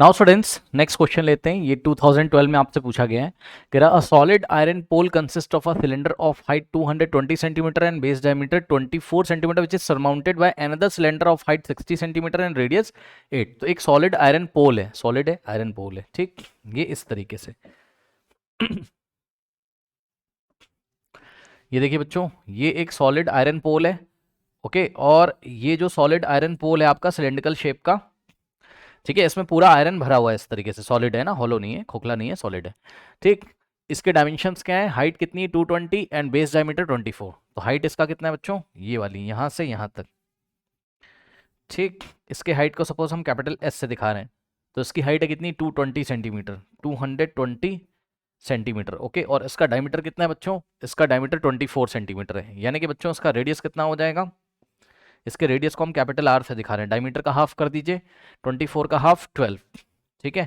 Now students next question लेते हैं। ये 2012 में आपसे पूछा गया है। कह रहा a solid iron pole consist of a cylinder of height 220 centimetre and base diameter 24 centimetre which is surmounted by another cylinder of height 60 centimetre and radius 8। तो एक सॉलिड आयरन पोल है, सॉलिड है, आयरन पोल है, ठीक। ये इस तरीके से ये देखिए बच्चों, ये एक सॉलिड आयरन पोल है, ओके। और ये जो सॉलिड आयरन पोल है आपका सिलेंड्रिकल शेप का, ठीक है। इसमें पूरा आयरन भरा हुआ है इस तरीके से, सॉलिड है ना, हॉलो नहीं है, खोखला नहीं है, सॉलिड है, ठीक। इसके डायमेंशंस क्या है? हाइट कितनी है? 220 एंड बेस डायमीटर 24। तो हाइट इसका कितना है बच्चों? ये वाली, यहां से यहां तक, ठीक। इसके हाइट को सपोज हम कैपिटल एस से दिखा रहे हैं, तो इसकी हाइट है कितनी? 220 सेंटीमीटर, 220 सेंटीमीटर, ओके। और इसका डायमीटर कितना है बच्चों? इसका डायमीटर 24 सेंटीमीटर है, यानी कि बच्चों इसका रेडियस कितना हो जाएगा? इसके रेडियस को हम कैपिटल आर से दिखा रहे हैं, डायमीटर का हाफ कर दीजिए, 24 का हाफ 12, ठीक है।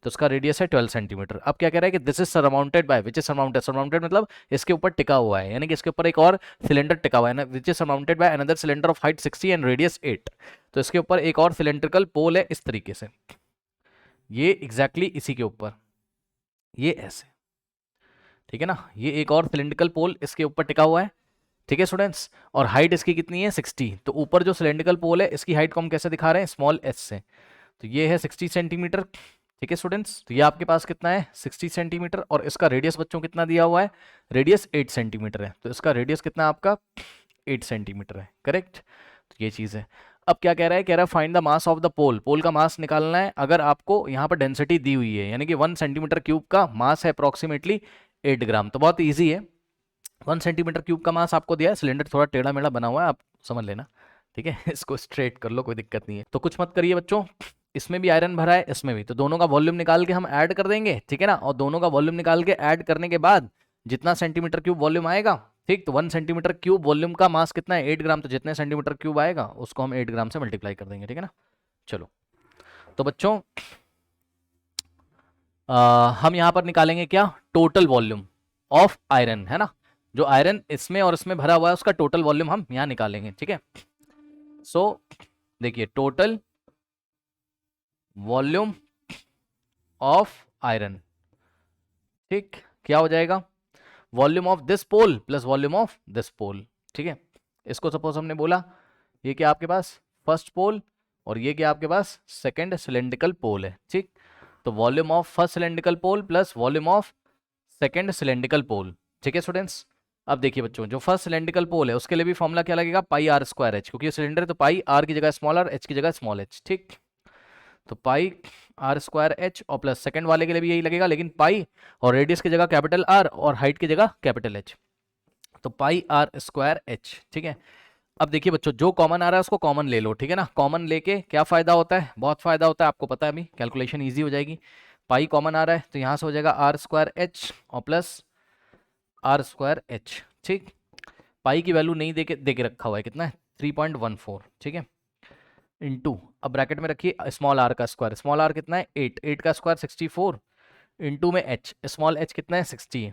तो इसका रेडियस है 12 सेंटीमीटर। अब क्या कह रहा है कि this is surmounted bye, which is surmounted, surmounted मतलब इसके ऊपर टिका हुआ है, यानी कि इसके ऊपर एक और सिलेंडर टिका हुआ है ना, विच is surmounted by another cylinder of height 60 and radius 8। तो इसके ऊपर एक और सिलेंड्रिकल पोल है इस तरीके से, ये एग्जैक्टली इसी के ऊपर, ये ऐसे, ठीक है ना। ये एक और सिलेंड्रिकल पोल इसके ऊपर टिका हुआ है, ठीक है स्टूडेंट्स। और हाइट इसकी कितनी है? 60। तो ऊपर जो सिलेंड्रिकल पोल है इसकी हाइट को हम कैसे दिखा रहे हैं? स्मॉल एस से। तो ये है 60 सेंटीमीटर, ठीक है स्टूडेंट्स। तो ये आपके पास कितना है? 60 सेंटीमीटर। और इसका रेडियस बच्चों कितना दिया हुआ है? रेडियस 8 सेंटीमीटर है। तो इसका रेडियस कितना आपका? 8 सेंटीमीटर है, करेक्ट। तो ये चीज़ है। अब क्या कह रहा है? कह रहा है find the mass of the pole, pole का मास निकालना है। अगर आपको यहाँ पर डेंसिटी दी हुई है, यानी कि 1 सेंटीमीटर क्यूब का मास है अप्रॉक्सीमेटली 8 ग्राम, तो बहुत ईजी है। 1 सेंटीमीटर क्यूब का मास आपको दिया है, सिलेंडर थोड़ा टेढ़ा मेढ़ा बना हुआ है, आप समझ लेना, ठीक है। इसको स्ट्रेट कर लो, कोई दिक्कत नहीं है। तो कुछ मत करिए बच्चों, इसमें भी आयरन भरा है, इसमें भी, तो दोनों का वॉल्यूम निकाल के हम ऐड कर देंगे, ठीक है ना। और दोनों का वॉल्यूम निकाल के ऐड करने के बाद जितना सेंटीमीटर क्यूब वॉल्यूम आएगा, ठीक, तो 1 सेंटीमीटर क्यूब वॉल्यूम का मास कितना है? 8 ग्राम। तो जितने सेंटीमीटर क्यूब आएगा उसको हम 8 ग्राम से मल्टीप्लाई कर देंगे, ठीक है ना। चलो, तो बच्चों हम यहाँ पर निकालेंगे क्या? टोटल वॉल्यूम ऑफ आयरन, है ना। जो आयरन इसमें और इसमें भरा हुआ है उसका टोटल वॉल्यूम हम यहाँ निकालेंगे, ठीक है। सो देखिए, टोटल वॉल्यूम ऑफ आयरन, ठीक, क्या हो जाएगा? Volume of this pole plus volume of this pole, ठीक है। इसको सपोज हमने बोला ये क्या आपके पास फर्स्ट पोल, और ये क्या आपके पास सेकेंड सिलेंड्रिकल पोल है, ठीक। तो volume of first cylindrical pole plus volume of second cylindrical pole, ठीक है स्टूडेंट्स। अब देखिए बच्चों, जो फर्स्ट सिलेंड्रिकल पोल है उसके लिए भी फॉर्मूला क्या लगेगा? पाई आर स्क्वायर एच, क्योंकि सिलेंडर है तो पाई आर की जगह स्मॉल आर, एच की जगह स्मॉल एच, ठीक। तो पाई आर स्क्वायर एच, और प्लस सेकंड वाले के लिए भी यही लगेगा, लेकिन पाई और रेडियस की जगह कैपिटल आर और हाइट की जगह कैपिटल एच, तो पाई आर स्क्वायर एच, ठीक है। अब देखिए बच्चों, जो कॉमन आ रहा है उसको कॉमन ले लो, ठीक है ना। कॉमन लेके क्या फायदा होता है? बहुत फायदा होता है, आपको पता है, अभी कैलकुलेशन ईजी हो जाएगी। पाई कॉमन आ रहा है तो यहाँ से हो जाएगा आर स्क्वायर एच और प्लस आर स्क्वायर एच, ठीक। पाई की वैल्यू नहीं देके रखा हुआ है, कितना है? 3.14, ठीक है, इंटू, अब ब्रैकेट में रखिए स्मॉल आर का स्क्वायर, स्मॉल आर कितना है? 8, 8 का स्क्वायर 64, इंटू में एच, स्मॉल एच कितना है? 60,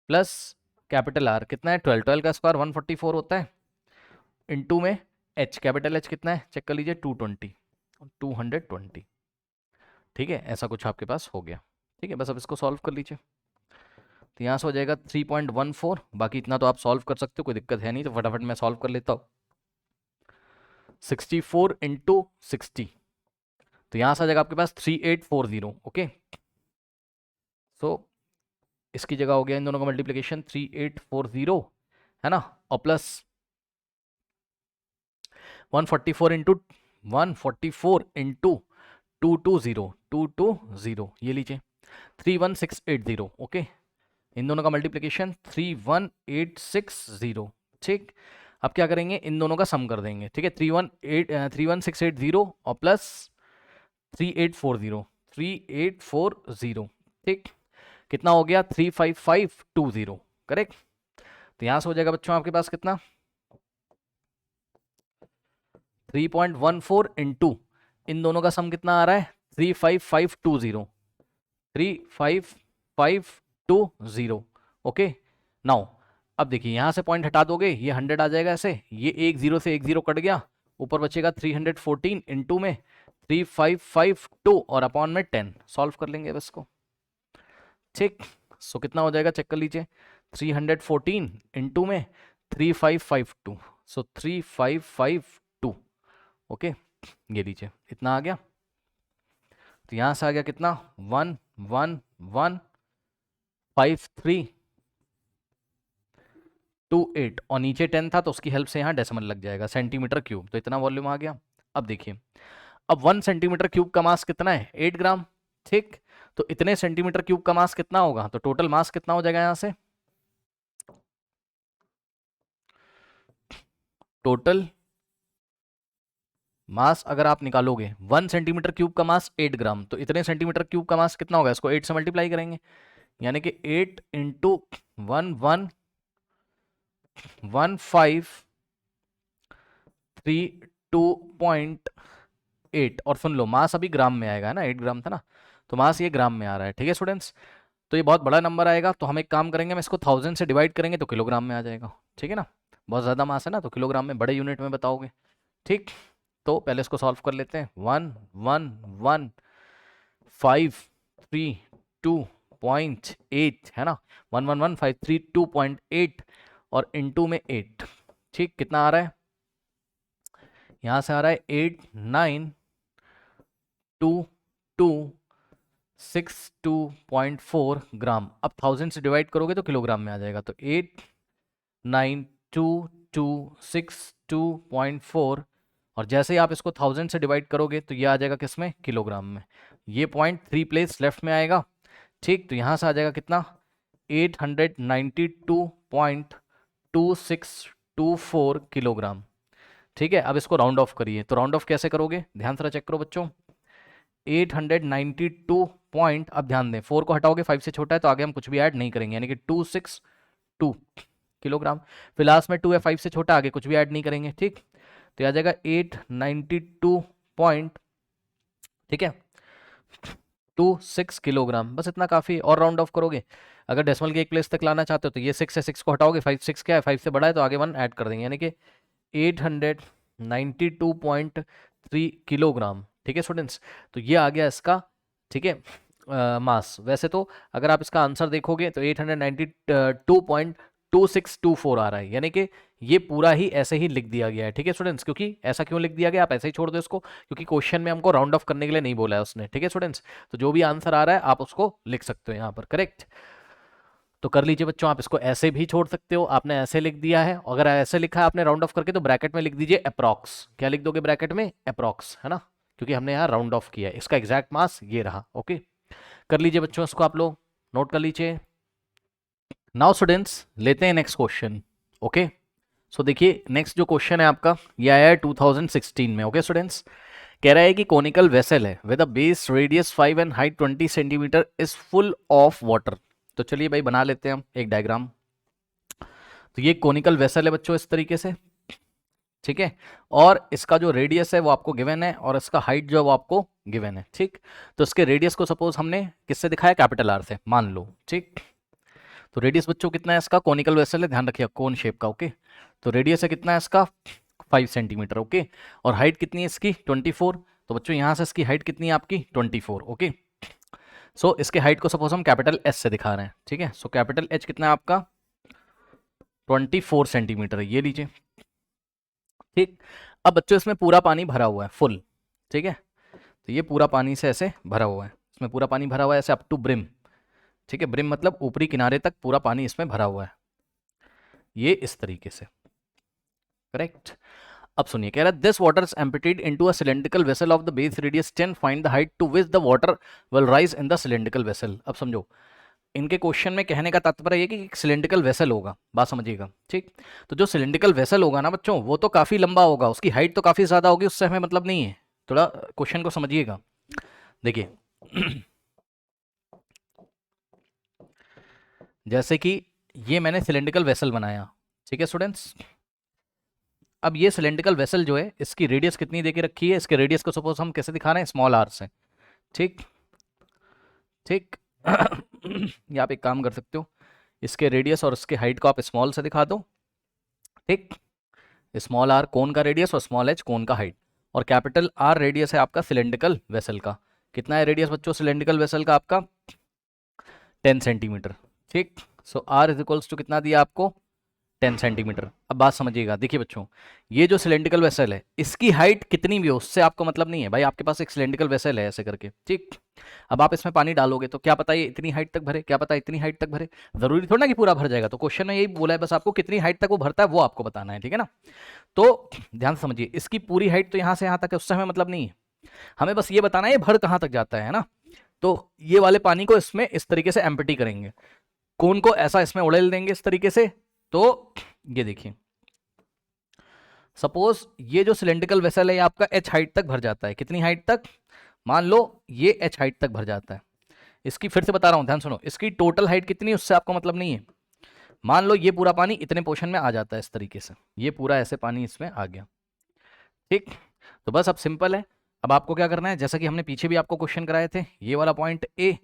प्लस कैपिटल आर कितना है? 12, 12 का स्क्वायर 144 होता है, इंटू में एच, कैपिटल एच कितना है? चेक कर लीजिए, 220, 220, ठीक है। ऐसा कुछ आपके पास हो गया, ठीक है। बस अब इसको सॉल्व कर लीजिए, तो यहाँ से हो जाएगा 3.14। बाकी इतना तो आप सॉल्व कर सकते हो, कोई दिक्कत है नहीं, तो फटाफट मैं सॉल्व कर लेता हूँ। 64 इंटू 60, तो यहाँ से आ जाएगा आपके पास 3840, ओके। सो इसकी जगह हो गया इन दोनों का मल्टीप्लिकेशन 3840, है ना, और प्लस 144 इंटू 220, ये लीजिए 31680, ओके। इन दोनों का मल्टीप्लिकेशन 31860, ठीक। अब क्या करेंगे? इन दोनों का सम कर देंगे, ठीक है। 31680 और प्लस 3840, ठीक। कितना हो गया? 35520, करेक्ट। तो यहां से हो जाएगा बच्चों आपके पास कितना? 3.14 इंटू इन दोनों का सम कितना आ रहा है? 35520, 35520, ओके। नाउ अब देखिए, यहां से पॉइंट हटा दोगे, ये 100 आ जाएगा ऐसे, ये एक जीरो से एक जीरो कट गया, ऊपर बचेगा 314 इंटू में 3552 और अपॉन में 10 सॉल्व कर लेंगे अब इसको। ठीक, सो कितना हो जाएगा चेक कर लीजिए, 314 इंटू में 3552, सो 3552। ओके, ये लीजिए इतना आ गया। तो यहां से आ गया कितना, 1115328 और नीचे 10 था तो उसकी हेल्प से यहाँ डेसिमल लग जाएगा, सेंटीमीटर क्यूब। तो इतना वॉल्यूम आ गया। अब देखिए, अब 1 सेंटीमीटर क्यूब का मास कितना है, 8 ग्राम। ठीक, तो इतने सेंटीमीटर क्यूब का मास कितना होगा, तो टोटल मास कितना हो जाएगा यहां से, टोटल मास अगर आप निकालोगे 1 सेंटीमीटर क्यूब का मास 8 ग्राम, तो इतने सेंटीमीटर क्यूब का मास कितना होगा, इसको 8 से मल्टीप्लाई करेंगे, यानी कि 8 इंटू 111532.8 और सुन लो मास अभी ग्राम में आएगा, है ना, 8 ग्राम था ना, तो मास ये ग्राम में आ रहा है। ठीक है स्टूडेंट्स, तो ये बहुत बड़ा नंबर आएगा, तो हम एक काम करेंगे, हम इसको 1000 से डिवाइड करेंगे तो किलोग्राम में आ जाएगा। ठीक है ना, बहुत ज़्यादा मास है ना, तो किलोग्राम में बड़े यूनिट में बताओगे। ठीक, तो पहले इसको सॉल्व कर लेते हैं। 1115332.8 है ना, 1115332.8 और इंटू में 8। ठीक, कितना आ रहा है, यहां से आ रहा है 892262.4 ग्राम। अब 1000 से डिवाइड करोगे तो किलोग्राम में आ जाएगा, तो 892262.4 और जैसे ही आप इसको 1000 से डिवाइड करोगे तो ये आ जाएगा किसमें, किलोग्राम में। ये पॉइंट 3 प्लेस लेफ्ट में आएगा। ठीक, तो यहाँ से आ जाएगा कितना, 892.2624 किलोग्राम। ठीक है, अब इसको राउंड ऑफ करिए, तो राउंड ऑफ कैसे करोगे, ध्यान से चेक करो बच्चों। 892 पॉइंट, अब ध्यान दें 4 को हटाओगे 5 से छोटा है तो आगे हम कुछ भी ऐड नहीं करेंगे, यानी कि 262 किलोग्राम। फिर लास्ट में 2 है, 5 से छोटा, आगे कुछ भी ऐड नहीं करेंगे। ठीक, तो आ जाएगा 892 पॉइंट, ठीक है, 26 किलोग्राम, बस इतना काफ़ी। और राउंड ऑफ करोगे, अगर डेसिमल के एक प्लेस तक लाना चाहते हो तो ये 6 है, 6 को हटाओगे, 5 6 क्या है, 5 से बड़ा है तो आगे 1 ऐड कर देंगे, यानी कि 892.3 किलोग्राम। ठीक है स्टूडेंट्स, तो ये आ गया इसका, ठीक है, मास। वैसे तो अगर आप इसका आंसर देखोगे तो 892.2624 आ रहा है, यानी कि ये पूरा ही ऐसे ही लिख दिया गया है। ठीक है स्टूडेंट्स, क्योंकि ऐसा क्यों लिख दिया गया, आप ऐसे ही छोड़ दो इसको, क्योंकि क्वेश्चन में हमको राउंड ऑफ करने के लिए नहीं बोला है उसने। ठीक है स्टूडेंट्स, तो जो भी आंसर आ रहा है आप उसको लिख सकते हो यहाँ पर, करेक्ट। तो कर लीजिए बच्चों, आप इसको ऐसे भी छोड़ सकते हो, आपने ऐसे लिख दिया है, अगर ऐसे लिखा है आपने राउंड ऑफ करके तो ब्रैकेट में लिख दीजिए अप्रॉक्स। क्या लिख दोगे ब्रैकेट में, अप्रॉक्स, है ना, क्योंकि हमने यहाँ राउंड ऑफ किया है। इसका एग्जैक्ट मास ये रहा। ओके, कर लीजिए बच्चों, इसको आप लोग नोट कर लीजिए। नाउ स्टूडेंट्स लेते हैं नेक्स्ट क्वेश्चन। ओके, सो देखिए नेक्स्ट जो क्वेश्चन है आपका ये आया है 2016 में। ओके स्टूडेंट्स, कह रहा है कि कोनिकल वेसल है with a base radius 5 and height 20 centimetre is full of water. तो चलिए भाई बना लेते हैं हम एक डायग्राम। तो ये कोनिकल वेसल है बच्चों इस तरीके से, ठीक है, और इसका जो रेडियस है वो आपको गिवन है और इसका हाइट जो है वो आपको गिवन है। ठीक, तो इसके रेडियस को सपोज हमने किससे दिखाया, कैपिटल आर से मान लो। ठीक, तो रेडियस बच्चों कितना है इसका, कोनिकल वेसल है, ध्यान रखिए कोन शेप का। ओके, तो रेडियस है कितना है इसका, 5 सेंटीमीटर। ओके, और हाइट कितनी है इसकी, 24। तो बच्चों यहाँ से इसकी हाइट कितनी है आपकी, 24। ओके, सो इसके हाइट को सपोज हम कैपिटल एस से दिखा रहे हैं। ठीक है, सो कैपिटल एच कितना है आपका, 24 सेंटीमीटर है, ये लीजिए। ठीक, अब बच्चों इसमें पूरा पानी भरा हुआ है, फुल। ठीक है, तो ये पूरा पानी से ऐसे भरा हुआ है, इसमें पूरा पानी भरा हुआ है ऐसे अप टू ब्रिम। ठीक है, ब्रिम मतलब ऊपरी किनारे तक पूरा पानी इसमें भरा हुआ है, ये इस तरीके से, करेक्ट। अब सुनिए, कह रहा है this water is emptied into a cylindrical vessel of the base radius 10, find the height to which the water will rise in the cylindrical vessel. अब समझो, इनके क्वेश्चन में कहने का तात्पर्य ये कि एक सिलेंड्रिकल वेसल होगा, बात समझिएगा। ठीक, तो जो सिलेंड्रिकल वेसल होगा ना बच्चों वो तो काफी लंबा होगा, उसकी हाइट तो काफी ज्यादा होगी, उससे हमें मतलब नहीं है। थोड़ा क्वेश्चन को समझिएगा। देखिए जैसे कि ये मैंने सिलेंड्रिकल वेसल बनाया, ठीक है स्टूडेंट्स। अब ये सिलेंड्रिकल वेसल जो है इसकी रेडियस कितनी दे के रखी है, इसके रेडियस को सपोज हम कैसे दिखा रहे हैं, स्मॉल आर से। ठीक, ठीक या आप एक काम कर सकते हो, इसके रेडियस और इसके हाइट को आप स्मॉल से दिखा दो। ठीक, स्मॉल आर कोन का रेडियस और स्मॉल एच कोन का हाइट, और कैपिटल आर रेडियस है आपका सिलेंड्रिकल वेसल का। कितना है रेडियस बच्चों सिलेंड्रिकल वेसल का आपका? 10 सेंटीमीटर। ठीक, सो आर इज इक्वल्स टू कितना दिया आपको? 10 सेंटीमीटर। अब बात समझिएगा, देखिए बच्चों, ये जो सिलेंड्रिकल वेसल है इसकी हाइट कितनी भी हो उससे आपको मतलब नहीं है भाई, आपके पास एक सिलेंड्रिकल वेसल है ऐसे करके, ठीक। अब आप इसमें पानी डालोगे तो क्या पता ये इतनी हाइट तक भरे, क्या पता इतनी हाइट तक भरे, जरूरी थोड़ा ना कि पूरा भर जाएगा। तो क्वेश्चन में यही बोला है बस आपको कितनी हाइट तक वो भरता है वो आपको बताना है, ठीक है ना। तो ध्यान से समझिए, इसकी पूरी हाइट तो यहाँ से यहाँ तक है, उससे हमें मतलब नहीं है, हमें बस ये बताना है ये भर कहाँ तक जाता है ना। तो ये वाले पानी को इसमें इस तरीके से एम्प्टी करेंगे, कोन को ऐसा इसमें उड़ेल देंगे इस तरीके से। तो ये देखिए, सपोज ये जो सिलेंड्रिकल वेसल है ये आपका एच हाइट तक भर जाता है। कितनी हाइट तक? मान लो ये एच हाइट तक भर जाता है। इसकी फिर से बता रहा हूं, ध्यान सुनो, इसकी टोटल हाइट कितनी है उससे आपको मतलब नहीं है। मान लो ये पूरा पानी इतने पोर्शन में आ जाता है इस तरीके से, ये पूरा ऐसे पानी इसमें आ गया, ठीक। तो बस अब सिंपल है, अब आपको क्या करना है, जैसा कि हमने पीछे भी आपको क्वेश्चन कराए थे, ये वाला पॉइंट ए,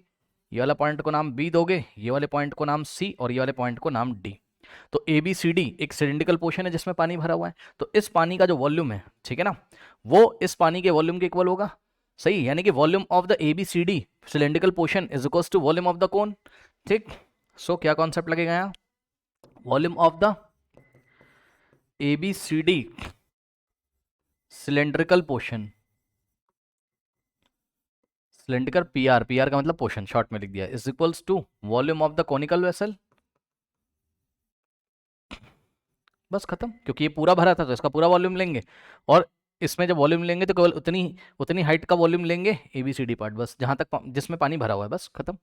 ये वाला पॉइंट को नाम बी दोगे, ये वाले पॉइंट को नाम सी और ये वाले पॉइंट को नाम डी। तो ए बी सी डी एक सिलिंड्रिकल पोर्शन है जिसमें पानी भरा हुआ है, तो इस पानी का जो वॉल्यूम है, ठीक है ना, वो इस पानी के वॉल्यूम के इक्वल होगा, सही। यानी कि volume of the A B C D cylindrical portion is equal to volume of the cone, ठीक। सो क्या कॉन्सेप्ट लगेगा यहाँ? Volume of the A B C D cylindrical portion, cylindrical P R, P R का मतलब portion short में लिख दिया, is equals to volume of the conical vessel. बस खत्म, क्योंकि ये पूरा भरा था तो इसका पूरा वॉल्यूम लेंगे, और इसमें जब वॉल्यूम लेंगे तो केवल उतनी उतनी हाइट का वॉल्यूम लेंगे A B C D part, बस जहां तक जिसमें पानी भरा हुआ है, बस खत्म।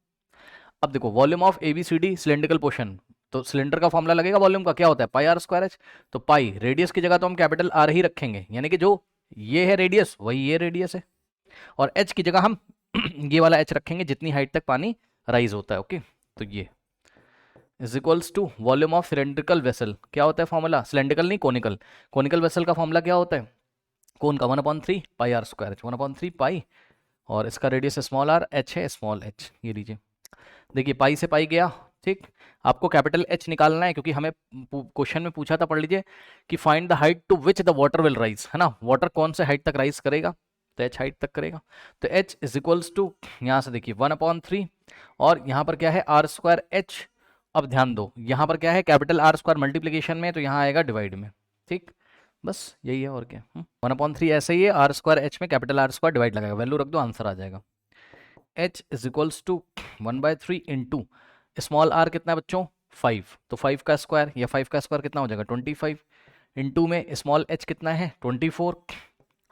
अब देखो volume of A B C D cylindrical portion, तो सिलेंडर का फॉर्मूला लगेगा वॉल्यूम का, क्या होता है? Pi r square h. तो पाई रेडियस की जगह तो हम कैपिटल आर ही रखेंगे, यानी कि जो ये है रेडियस वही ये रेडियस है, और एच की जगह हम ये वाला एच रखेंगे जितनी हाइट तक पानी राइज होता है, ओके। तो ये is equals to volume of cylindrical vessel, क्या होता है फॉर्मूला? सिलेंड्रिकल नहीं कोनिकल, कोनिकल वेसल का फॉर्मूला क्या होता है? कोन का 1/3 pi r square h, 1/3 pi, और इसका रेडियस स्मॉल आर, एच है स्मॉल एच, ये लीजिए। देखिए पाई से पाई गया, ठीक। आपको कैपिटल एच निकालना है क्योंकि हमें क्वेश्चन में पूछा था, पढ़ लीजिए, कि find the height to which the water will rise, है ना, वाटर कौन से हाइट तक राइज करेगा, तो एच हाइट तक करेगा। तो एच इज इक्वल्स टू, यहाँ से देखिए 1/3, और यहाँ पर क्या है आर स्क्वायर एच। अब ध्यान दो यहाँ पर क्या है, कैपिटल आर स्क्वायर मल्टीप्लीकेशन में, तो यहाँ आएगा डिवाइड में, ठीक। बस यही है और क्या, 1/3 ऐसे ही है, आर स्क्वायर एच में कैपिटल आर स्क्वायर डिवाइड लगाएगा, वैल्यू रख दो आंसर आ जाएगा। H is equals to 1/3 into small r कितना है बच्चों? 5, तो 5 का स्क्वायर, या 5 का स्क्वायर कितना हो जाएगा? 25, इंटू में स्मॉल एच कितना है? 24,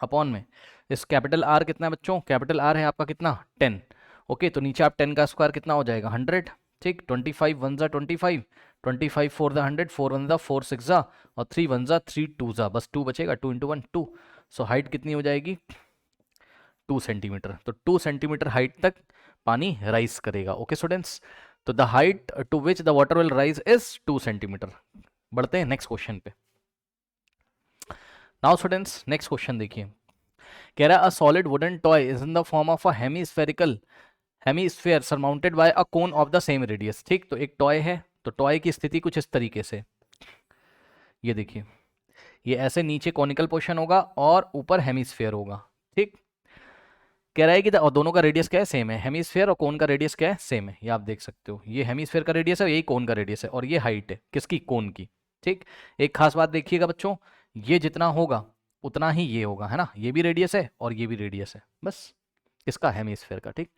अपॉन में इस कैपिटल आर कितना है बच्चों? कैपिटल आर है आपका कितना? 10, ओके। तो नीचे आप 10 का स्क्वायर कितना हो जाएगा? 100, ठीक। 25 1 जा 25, 25 4 द 100, 4 1 जा 4 6 जा, और 3 1 जा 3 2 जा, बस 2 बचेगा, 2 इंटू 1 2। सो हाइट कितनी हो जाएगी? 2 सेंटीमीटर। तो 2 सेंटीमीटर हाइट तक पानी राइज करेगा, ओके स्टूडेंट्स। तो the height to which the water will rise is 2 centimetre. बढ़ते हैं नेक्स्ट क्वेश्चन पे। नाउ स्टूडेंट्स नेक्स्ट क्वेश्चन देखिए, कह रहा है a solid wooden toy is in the form of a hemisphere surmounted by a cone of the same radius, ठीक। तो एक टॉय है, तो टॉय की स्थिति कुछ इस तरीके से, ये देखिए, ये ऐसे नीचे कॉनिकल पोर्शन होगा और ऊपर हेमीस्फेयर होगा, ठीक। कह रहा है कि दोनों का रेडियस क्या है? सेम है, हेमीस्फेयर और कोन का रेडियस क्या है? सेम है, ये आप देख सकते हो, ये हेमीस्फेयर का रेडियस है, यही कोन का रेडियस है, और ये हाइट है किसकी? कोन की, ठीक। एक खास बात देखिएगा बच्चों, ये जितना होगा उतना ही ये होगा, है ना, ये भी रेडियस है और ये भी रेडियस है, बस इसका हेमीस्फेयर का, ठीक।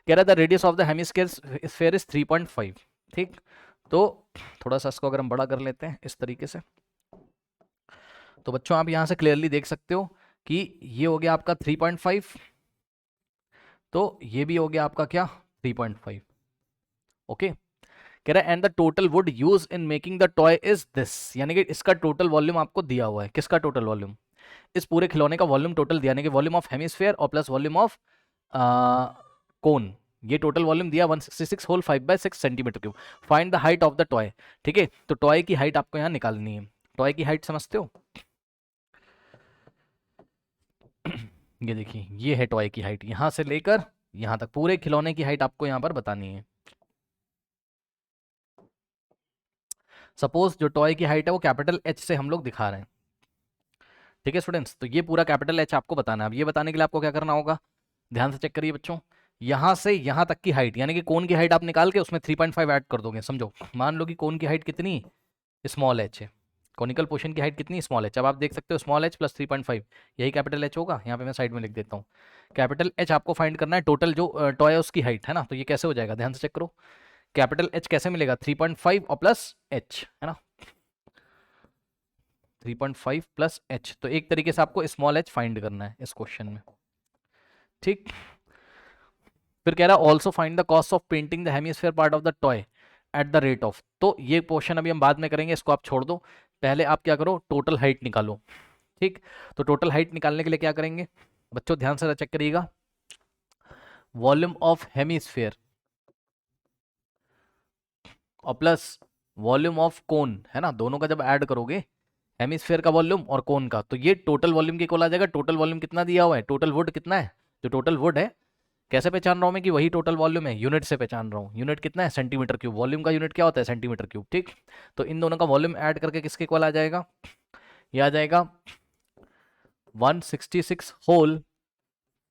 कह रहा था radius of the hemisphere is 3.5, ठीक। तो थोड़ा सा इसको अगर हम बड़ा कर लेते हैं इस तरीके से, तो बच्चों आप यहां से क्लियरली देख सकते हो कि ये हो गया आपका 3.5, तो ये भी हो गया आपका क्या? 3.5, ओके। कह रहा है and the total would use in making the toy is this, यानी कि इसका टोटल वॉल्यूम आपको दिया हुआ है। किसका टोटल वॉल्यूम? इस पूरे खिलौने का वॉल्यूम टोटल दिया, यानी कि वॉल्यूम ऑफ हेमिस्फेयर और प्लस वॉल्यूम ऑफ कोन, ये टोटल वॉल्यूम दिया 166 whole 5/6 centimetre cube. Find the height of the toy, ठीक है। तो टॉय की हाइट आपको यहाँ निकालनी है। टॉय की हाइट समझते हो? ये देखिए, ये है टॉय की हाइट, यहां से लेकर यहां तक पूरे खिलौने की हाइट आपको यहां पर बतानी है। सपोज जो टॉय की हाइट है वो कैपिटल एच से हम लोग दिखा रहे हैं, ठीक है स्टूडेंट्स, तो ये पूरा कैपिटल एच आपको बताना है। अब ये बताने के लिए आपको क्या करना होगा, ध्यान से चेक करिए बच्चों, यहाँ से यहाँ तक की हाइट यानी कि कोन की हाइट आप निकाल के उसमें 3.5 ऐड कर दोगे। समझो, मान लो कि कोन की हाइट कितनी, स्मॉल एच है, कॉनिकल पोर्शन की हाइट कितनी, स्मॉल एच। अब आप देख सकते हो स्मॉल एच प्लस 3.5 यही कैपिटल एच होगा। यहाँ पे मैं साइड में लिख देता हूँ, कैपिटल एच आपको फाइंड करना है टोटल जो टॉय है उसकी हाइट है ना। तो ये कैसे हो जाएगा, ध्यान से चेक करो, कैपिटल एच कैसे मिलेगा, 3.5 और प्लस एच है ना, 3.5 प्लस एच। तो एक तरीके से आपको स्मॉल एच फाइंड करना है इस क्वेश्चन में, ठीक। फिर कह रहा है also find the cost of painting the hemisphere part of the toy at the rate of. तो ये पोर्शन अभी हम बाद में करेंगे, इसको आप छोड़ दो, पहले आप क्या करो, टोटल हाइट निकालो, ठीक। तो टोटल हाइट निकालने के लिए क्या करेंगे बच्चों, ध्यान से चेक करिएगा, वॉल्यूम ऑफ हेमिस्फीयर और प्लस वॉल्यूम ऑफ कोन है ना, दोनों का जब ऐड करोगे, हेमिस्फीयर का वॉल्यूम और कोन का, तो ये टोटल वॉल्यूम के इक्वल आ जाएगा। टोटल वॉल्यूम कितना दिया हुआ है, टोटल वुड कितना है, जो टोटल वुड है, कैसे पहचान रहा हूं मैं कि वही टोटल वॉल्यूम है, यूनिट से पहचान रहा हूँ। यूनिट कितना है, सेंटीमीटर क्यूब, वॉल्यूम का यूनिट क्या होता है, सेंटीमीटर क्यूब, ठीक। तो इन दोनों का वॉल्यूम ऐड करके किसके इक्वल आ जाएगा, ये आ जाएगा 166 होल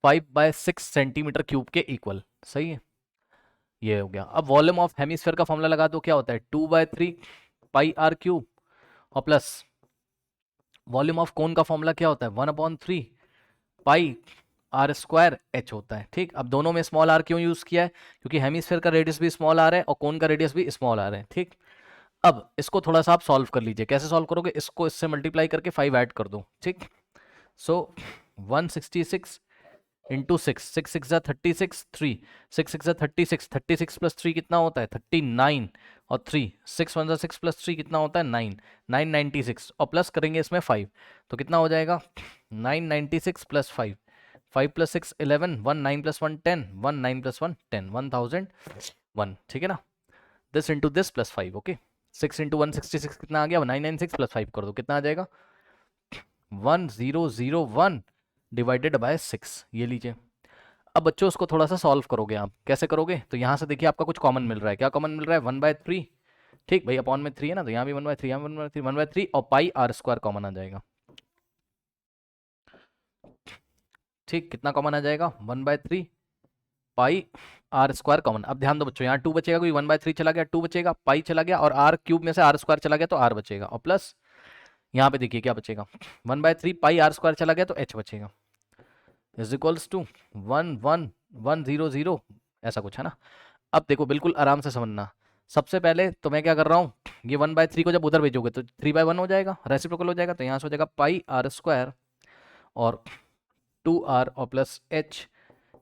5/6 सेंटीमीटर क्यूब के इक्वल, सही है, ये हो गया। अब वॉल्यूम ऑफ हेमिस्फीयर का फॉर्मूला लगा दो, क्या होता है 2/3 पाई आर क्यूब, और प्लस वॉल्यूम ऑफ कोन का फॉर्मूला क्या होता है 1/3 पाई आर स्क्वायर एच होता है, ठीक। अब दोनों में स्मॉल आर क्यों यूज किया है, क्योंकि हेमिस्फीयर का रेडियस भी स्मॉल आर है और कोन का रेडियस भी स्मॉल आर है, ठीक। अब इसको थोड़ा सा आप सॉल्व कर लीजिए, कैसे सॉल्व करोगे, इसको इससे मल्टीप्लाई करके 5 ऐड कर दो, ठीक। सो 166 इंटू 6, 6 जा 36, 3 6 जा 36, 36 प्लस 3 कितना होता है 39, और 3 6 1 जा 6 प्लस 3 कितना होता है 9, 996, और प्लस करेंगे इसमें 5, तो कितना हो जाएगा 996 प्लस 5, 5 प्लस 6 11, 1 9 प्लस 1 10, 1 9 प्लस 1 10, 1001, ठीक है ना। This into this plus 5, okay. 6 into 166 कितना आ गया, 996 प्लस 5 कर दो, कितना आ जाएगा 1001 डिवाइडेड बाय 6, ये लीजिए। अब बच्चों उसको थोड़ा सा सॉल्व करोगे आप, कैसे करोगे, तो यहाँ से देखिए आपका कुछ कॉमन मिल रहा है, क्या कॉमन मिल रहा है 1/3, ठीक भाई, अपॉन में 3 है ना, तो यहाँ भी 1/3, यहाँ 1/3, 1/3 और पाई आर स्क्वायर कॉमन आ जाएगा, ठीक। कितना कॉमन आ जाएगा 1/3 पाई आर स्क्वायर कॉमन। अब ध्यान दो बच्चों, यहाँ 2 बचेगा, कोई 1/3 चला गया, 2 बचेगा, पाई चला गया, और आर क्यूब में से आर स्क्वायर चला गया तो आर बचेगा, और प्लस यहाँ पे देखिए क्या बचेगा 1/3 पाई आर स्क्वायर चला गया तो एच बचेगा, इज इक्वल्स टू 11100, ऐसा कुछ है ना। अब देखो बिल्कुल आराम से समझना, सबसे पहले तो मैं क्या कर रहा हूँ, ये 1/3 को जब उधर भेजोगे तो 3/1 हो जाएगा, रेसिप्रोकल हो जाएगा, तो यहाँ से हो जाएगा पाई आर स्क्वायर और 2r और plus h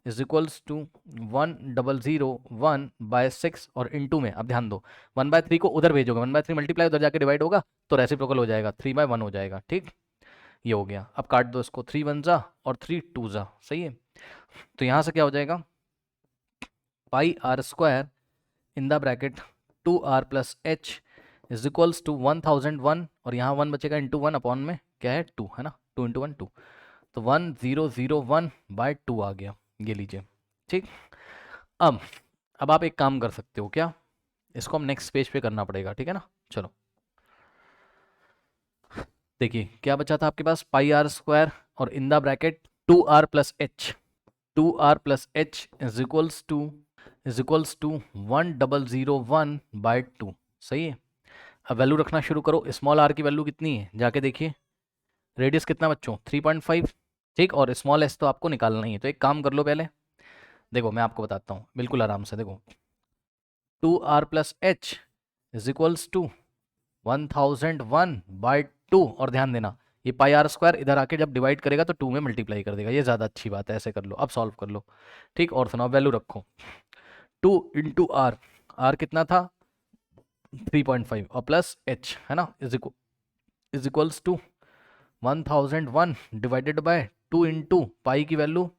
is equals to 1001/6 और इनटू में, अब ध्यान दो 1/3 को उधर भेजोगे, 1/3 मल्टीप्लाई उधर जाके डिवाइड होगा तो रेसिप्रोकल हो जाएगा, 3/1 हो जाएगा, ठीक। ये हो गया, अब काट दो इसको, 3 1 जा और 3 2 जा, सही है। तो यहाँ से क्या हो जाएगा pi r square in the bracket 2r plus h is equals to 1001, और यहाँ 1 बचेगा इंटू 1 अपॉन में क्या है 2 है ना, 2 इंटू 1 2, तो 1001/2 आ गया, ये लीजिए, ठीक। अब आप एक काम कर सकते हो, क्या, इसको हम नेक्स्ट पेज पे करना पड़ेगा, ठीक है ना। चलो देखिए क्या बचा था आपके पास, पाई आर स्क्वायर और in the bracket 2r plus h, 2r plus h is equals to 1001/2, सही है। अब वैल्यू रखना शुरू करो, स्मॉल आर की वैल्यू कितनी है जाके देखिए, रेडियस कितना बच्चों 3.5, ठीक, और स्मॉल एस तो आपको निकालना ही है, तो एक काम कर लो पहले, देखो मैं आपको बताता हूँ बिल्कुल आराम से, देखो 2r plus h is equals to 1001/2, और ध्यान देना ये पाई आर स्क्वायर इधर आके जब डिवाइड करेगा तो 2 में मल्टीप्लाई कर देगा, ये ज़्यादा अच्छी बात है, ऐसे कर लो। अब सॉल्व कर लो, ठीक, और सुनाओ वैल्यू रखो, 2 इंटू आर, आर कितना था 3.5 और प्लस एच है ना, is equals to 1001 divided by 2 into pi की वैल्यू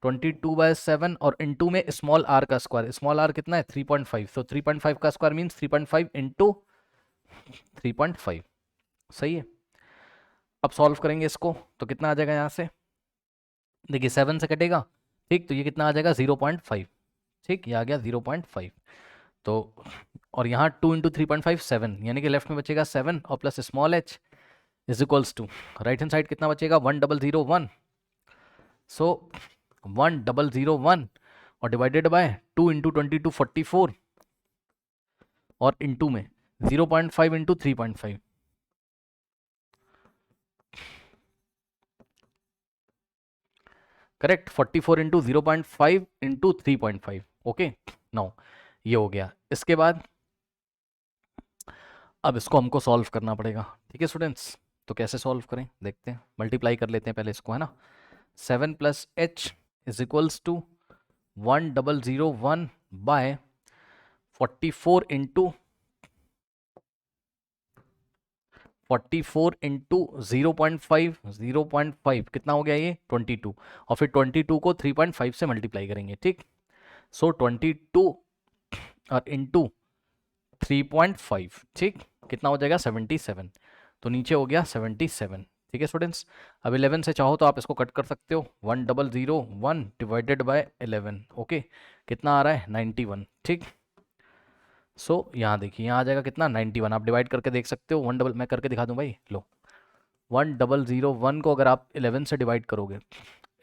22/7 और इंटू में स्मॉल आर का स्क्वायर, स्मॉल आर कितना है 3.5, तो 3.5 का स्क्वायर मीन्स 3.5 इंटू 3.5, सही है। अब सॉल्व करेंगे इसको तो कितना आ जाएगा, यहाँ से देखिए 7 से कटेगा, ठीक, तो ये कितना आ जाएगा 0.5, ठीक, ये आ गया 0.5, तो और यहाँ 2 इंटू 3.5 7, यानी कि लेफ्ट में बचेगा 7 और plus small h is equals to right hand side कितना बचेगा 1001, सो 1001 और डिवाइडेड बाय 2 इंटू 22 44 और इंटू में 0.5 into 3.5, correct 44 into 0.5 into 3.5। Okay now ये हो गया। इसके बाद अब इसको हमको सॉल्व करना पड़ेगा, ठीक है स्टूडेंट्स। तो कैसे सॉल्व करें देखते हैं, मल्टीप्लाई कर लेते हैं पहले इसको, है ना। 7 plus h is equals to 1001 by 44 into 0.5 कितना हो गया ये 22, और फिर 22 को 3.5 से मल्टीप्लाई करेंगे, ठीक। सो 22 और इंटू 3.5, ठीक, कितना हो जाएगा 77, तो नीचे हो गया 77, ठीक है स्टूडेंट्स। अब 11 से चाहो तो आप इसको कट कर सकते हो, 1001 डिवाइडेड बाय 11, ओके, कितना आ रहा है 91, ठीक। सो यहाँ देखिए, यहाँ आ जाएगा कितना 91, आप डिवाइड करके देख सकते हो, मैं करके दिखा दूँ भाई, लो 1001 को अगर आप 11 से डिवाइड करोगे,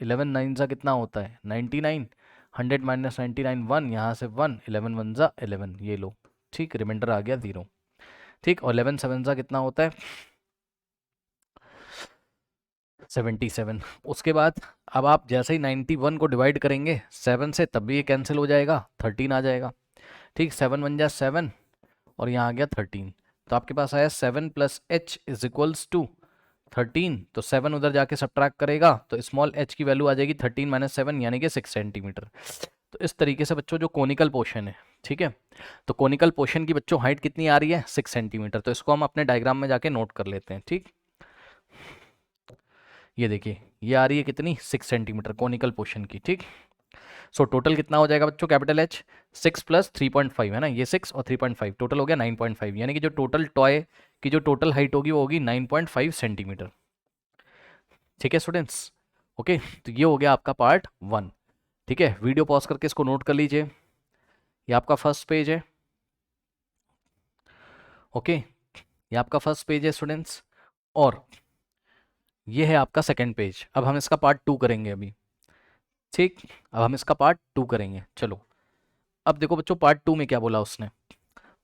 11 9 सा कितना होता है 99, 100 माइनस 99 1, यहाँ से 1, 11 1 सा 11, ये लो, ठीक, रिमाइंडर आ गया 0, ठीक, और 11 7 सा कितना होता है 77। उसके बाद अब आप जैसे ही 91 को डिवाइड करेंगे 7 से, तब भी ये कैंसिल हो जाएगा, 13 आ जाएगा, ठीक, 7 1 जा 7 और यहाँ आ गया 13, तो आपके पास आया 7 plus h is equals to 13, तो 7 उधर जाके सब्ट्रैक्ट करेगा तो स्मॉल एच की वैल्यू आ जाएगी 13 माइनस 7 यानी कि 6 सेंटीमीटर। तो इस तरीके से बच्चों जो कोनिकल पोर्शन है, ठीक है, तो कोनिकल पोर्शन की बच्चों हाइट कितनी आ रही है 6 सेंटीमीटर, तो इसको हम अपने डायग्राम में जाके नोट कर लेते हैं, ठीक। ये देखिए ये आ रही है कितनी 6 सेंटीमीटर कोनिकल पोर्शन की, ठीक। सो टोटल कितना हो जाएगा बच्चों कैपिटल एच 6 प्लस 3.5 है ना, ये 6 और 3.5 टोटल हो गया 9.5, यानी कि जो टोटल टॉय की जो टोटल हाइट होगी वो होगी 9.5 सेंटीमीटर, ठीक है स्टूडेंट्स। ओके, तो ये हो गया आपका पार्ट 1, ठीक है। वीडियो पॉज करके इसको नोट कर लीजिए, ये आपका फर्स्ट पेज है, ओके, ये आपका फर्स्ट पेज है स्टूडेंट्स, और ये है आपका सेकंड पेज। अब हम इसका पार्ट 2 करेंगे अभी, ठीक, अब हम इसका पार्ट 2 करेंगे। चलो अब देखो बच्चों पार्ट 2 में क्या बोला उसने,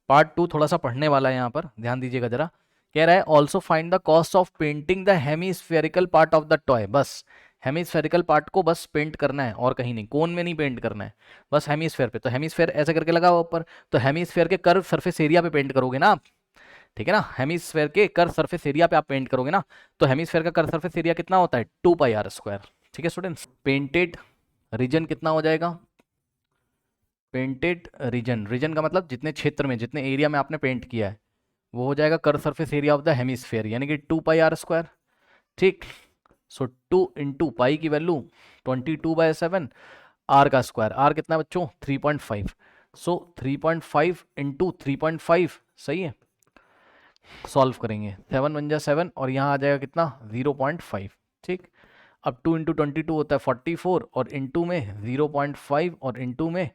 पार्ट 2 थोड़ा सा पढ़ने वाला है, यहाँ पर ध्यान दीजिएगा जरा। कह रहा है also find the cost of painting the hemispherical part of the toy, बस हेमीस्फेरिकल पार्ट को बस पेंट करना है और कहीं नहीं, कोन में नहीं पेंट करना है, बस हेमीस्फेयर पे। तो हेमीस्फेयर ऐसे करके लगा हुआ ऊपर, तो हेमीस्फेयर के कर्व सरफेस एरिया पे पेंट करोगे ना आप, ठीक है ना, हेमीस्फेयर के कर्व सरफेस एरिया पे आप पेंट करोगे ना, तो हेमीस्फेयर का कर्व सरफेस एरिया कितना होता है 2πr², ठीक है स्टूडेंट्स। पेंटेड रीजन कितना हो जाएगा, पेंटेड रीजन, रीजन का मतलब जितने क्षेत्र में जितने एरिया में आपने पेंट किया है वो हो जाएगा curve surface area of the hemisphere, यानी कि 2πr², ठीक। सो 2 इंटू पाई की वैल्यू 22/7, आर का स्क्वायर, आर कितना बच्चों 3.5, सो 3.5 इंटू 3.5, सही है। सॉल्व करेंगे 7 1 जा 7 और यहाँ आ जाएगा कितना 0.5, ठीक। अब 2 इंटू 22 होता है 44 और इंटू में 0.5 और इंटू में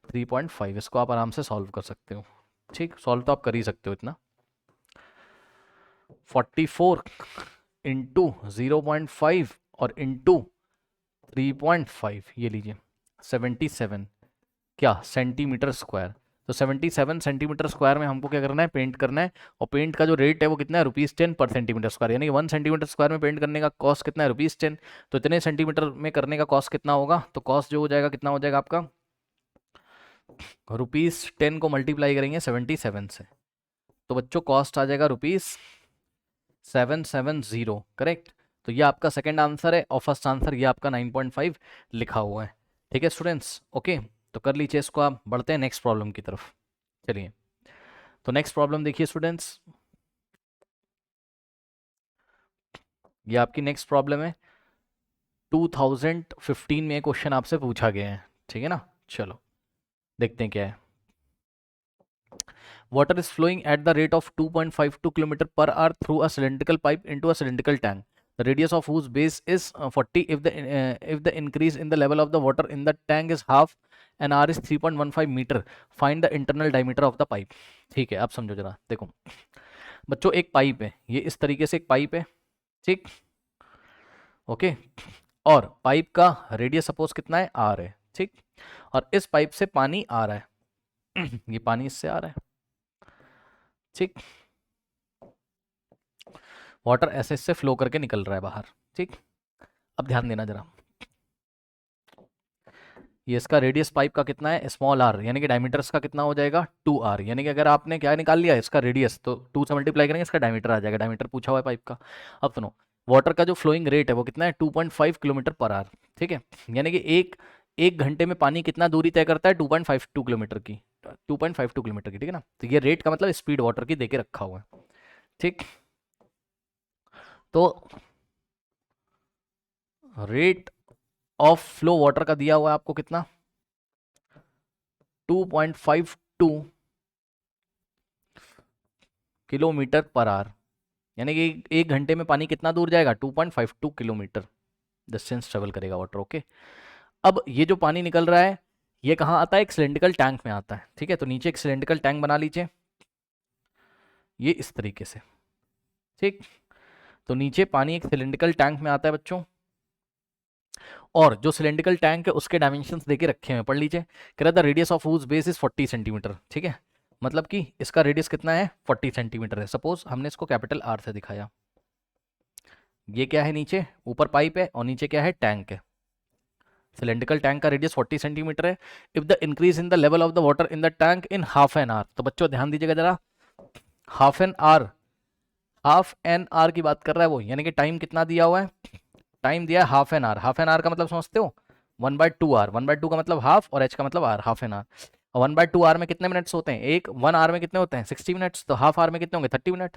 3.5, इसको आप आराम से सॉल्व कर सकते हो, ठीक, सॉल्व तो आप कर ही सकते हो इतना। 44 इंटू 0.5 और इंटू 3.5, ये लीजिए 77 क्या सेंटीमीटर स्क्वायर, तो 77 सेंटीमीटर स्क्वायर में हमको क्या करना है पेंट करना है, और पेंट का जो रेट है वो कितना है ₹10 पर सेंटीमीटर स्क्वायर, यानी कि 1 सेंटीमीटर स्क्वायर में पेंट करने का कॉस्ट कितना है ₹10, तो इतने सेंटीमीटर में करने का कॉस्ट कितना होगा, तो कॉस्ट जो हो जाएगा कितना हो जाएगा आपका ₹10 को मल्टीप्लाई करेंगे 77 से, तो बच्चों कॉस्ट आ जाएगा ₹770, करेक्ट। तो ये आपका सेकंड आंसर है और फर्स्ट आंसर ये आपका 9.5 लिखा हुआ है, ठीक है स्टूडेंट्स। ओके, तो कर लीजिए इसको, आप बढ़ते हैं नेक्स्ट प्रॉब्लम की तरफ। चलिए तो नेक्स्ट प्रॉब्लम देखिए स्टूडेंट्स, ये आपकी नेक्स्ट प्रॉब्लम है, 2015 में क्वेश्चन आपसे पूछा गया है, ठीक है ना। चलो देखते हैं क्या है। Water is flowing at the rate of 2.52 km per hour through a cylindrical pipe into a cylindrical tank, the radius of whose base is 40. If the increase in the level of the water in the tank is half and r is 3.15 meter, find the internal diameter of the pipe। ठीक है, अब समझो जरा, देखो बच्चों एक pipe है, ये इस तरीके से एक पाइप है, ठीक, ओके, और पाइप का रेडियस सपोज कितना है, आर है, ठीक, और इस पाइप से पानी आ रहा है ये पानी इससे आ रहा है, ठीक, वाटर ऐसे इससे फ्लो करके निकल रहा है बाहर, ठीक। अब ध्यान देना जरा, ये इसका रेडियस पाइप का कितना है, स्मॉल आर, यानी कि डायमीटर इसका कितना हो जाएगा, 2r, यानी कि अगर आपने क्या निकाल लिया इसका रेडियस, तो 2 से मल्टीप्लाई करेंगे इसका डायमीटर आ जाएगा, डायमीटर पूछा हुआ है पाइप का। अब सुनो, वाटर का जो फ्लोइंग रेट है वो कितना है, 2.5 किलोमीटर पर आवर, ठीक है, यानी कि एक घंटे में पानी कितना दूरी तय करता है, 2.52 किलोमीटर की, 2.52 किलोमीटर की, ठीक है ना। तो ये रेट का मतलब स्पीड वाटर की देके रखा हुआ है, ठीक। तो रेट ऑफ फ्लो वाटर का दिया हुआ है आपको कितना, 2.52 किलोमीटर पर आवर, यानी कि एक घंटे में पानी कितना दूर जाएगा, 2.52 किलोमीटर डिस्टेंस ट्रेवल करेगा वाटर, ओके। अब ये जो पानी निकल रहा है ये कहाँ आता है, एक सिलेंड्रिकल टैंक में आता है, ठीक है। तो नीचे एक सिलेंड्रिकल टैंक बना लीजिए, ये इस तरीके से, ठीक। तो नीचे पानी एक सिलेंड्रिकल टैंक में आता है बच्चों, और जो सिलेंड्रिकल टैंक है उसके डायमेंशंस देके रखे हुए, पढ़ लीजिए। कह रहा था radius of whose base is 40 centimetre, ठीक है, मतलब कि इसका रेडियस कितना है, 40 सेंटीमीटर है। सपोज हमने इसको कैपिटल आर से दिखाया, ये क्या है, नीचे ऊपर पाइप है और नीचे क्या है, टैंक है। सिलेंड्रिकल टैंक का रेडियस 40 सेंटीमीटर है। If the increase in the level of the water in the tank in half an hour, तो बच्चों ध्यान दीजिएगा जरा, half an hour, half an hour की बात कर रहा है वो, यानी कि टाइम कितना दिया हुआ है, टाइम दिया है half an hour. Half an hour का मतलब समझते हो, 1/2 आवर, 1/2 का मतलब हाफ और एच का मतलब आर, हाफ एन आवर। और 1/2 आवर में कितने मिनट्स होते हैं, एक 1 आवर में कितने होते हैं, 60 मिनट्स, तो हाफ आवर में कितने होंगे, 30 मिनट।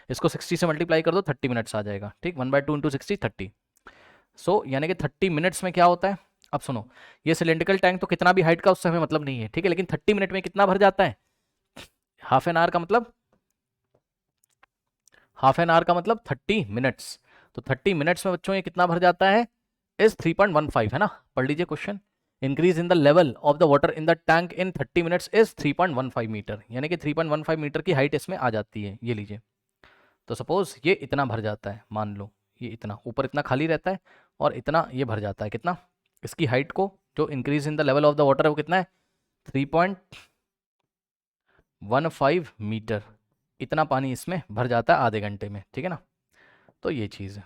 इसको 60 से मल्टीप्लाई कर दो, 30 मिनट्स आ जाएगा, ठीक, 1/2 इंटू 60 30। सो यानी कि 30 मिनट्स में क्या होता है, अब सुनो, ये सिलेंड्रिकल टैंक तो कितना भी हाइट का उससे हमें मतलब नहीं है, ठीक है, लेकिन 30 मिनट में कितना भर जाता है, हाफ एन आवर का मतलब, हाफ एन आवर का मतलब 30 मिनट्स, तो 30 मिनट्स में बच्चों ये कितना भर जाता है, इज 3.15, है ना। पढ़ लीजिए question, increase in the level of the water in the tank in 30 minutes is 3.15 metre, यानी कि 3.15 मीटर की हाइट इसमें आ जाती है, ये लीजिए। तो सपोज ये इतना भर जाता है, मान लो ये इतना ऊपर इतना खाली रहता है और इतना ये भर जाता है, कितना, इसकी हाइट को जो increase in the level of the water है वो कितना है, 3.15 मीटर, इतना पानी इसमें भर जाता है आधे घंटे में, ठीक है ना। तो ये चीज़ है,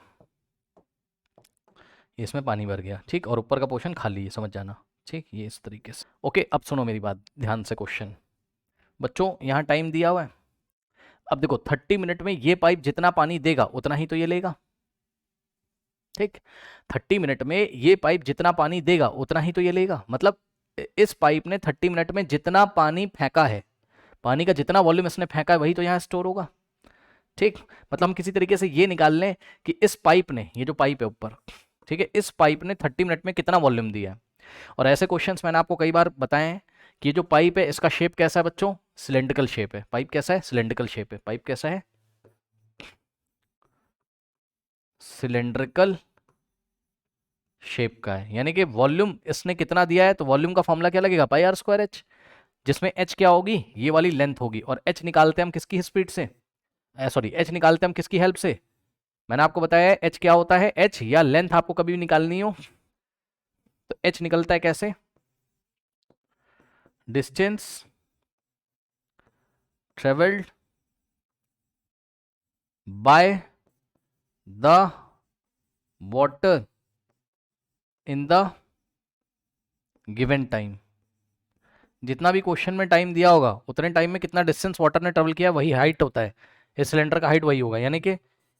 इसमें पानी भर गया, ठीक, और ऊपर का पोर्शन खाली है, समझ जाना, ठीक, ये इस तरीके से, ओके। अब सुनो मेरी बात ध्यान से, क्वेश्चन बच्चों यहाँ टाइम दिया हुआ है। अब देखो 30 मिनट में ये पाइप जितना पानी देगा उतना ही तो ये लेगा, ठीक, 30 मिनट में ये पाइप जितना पानी देगा उतना ही तो ये लेगा, मतलब इस पाइप ने 30 मिनट में जितना पानी फेंका है, पानी का जितना वॉल्यूम इसने फेंका है वही तो यहाँ स्टोर होगा, ठीक। मतलब हम किसी तरीके से ये निकाल लें कि इस पाइप ने, ये जो पाइप है ऊपर, ठीक है, इस पाइप ने 30 मिनट में कितना वॉल्यूम दिया है। और ऐसे क्वेश्चंस मैंने आपको कई बार बताए हैं कि ये जो पाइप है इसका शेप कैसा है बच्चों, सिलेंड्रिकल शेप है। पाइप कैसा है, सिलेंड्रिकल शेप है। पाइप कैसा है, सिलेंड्रिकल शेप का है, यानी कि वॉल्यूम इसने कितना दिया है, तो वॉल्यूम का फॉर्मूला क्या लगेगा, पाई आर स्क्वायर एच, जिसमें एच क्या होगी, ये वाली लेंथ होगी, और एच निकालते हैं हम किसकी स्पीड से, सॉरी एच निकालते हैं हम किसकी हेल्प से, मैंने आपको बताया है एच क्या होता है, एच या लेंथ आपको कभी भी निकालनी हो तो एच निकलता है कैसे, distance travelled by the water in the given time. जितना भी क्वेश्चन में टाइम दिया होगा उतने टाइम में कितना डिस्टेंस वाटर ने ट्रेवल किया वही हाइट होता है, इस सिलेंडर का हाइट वही होगा, यानी कि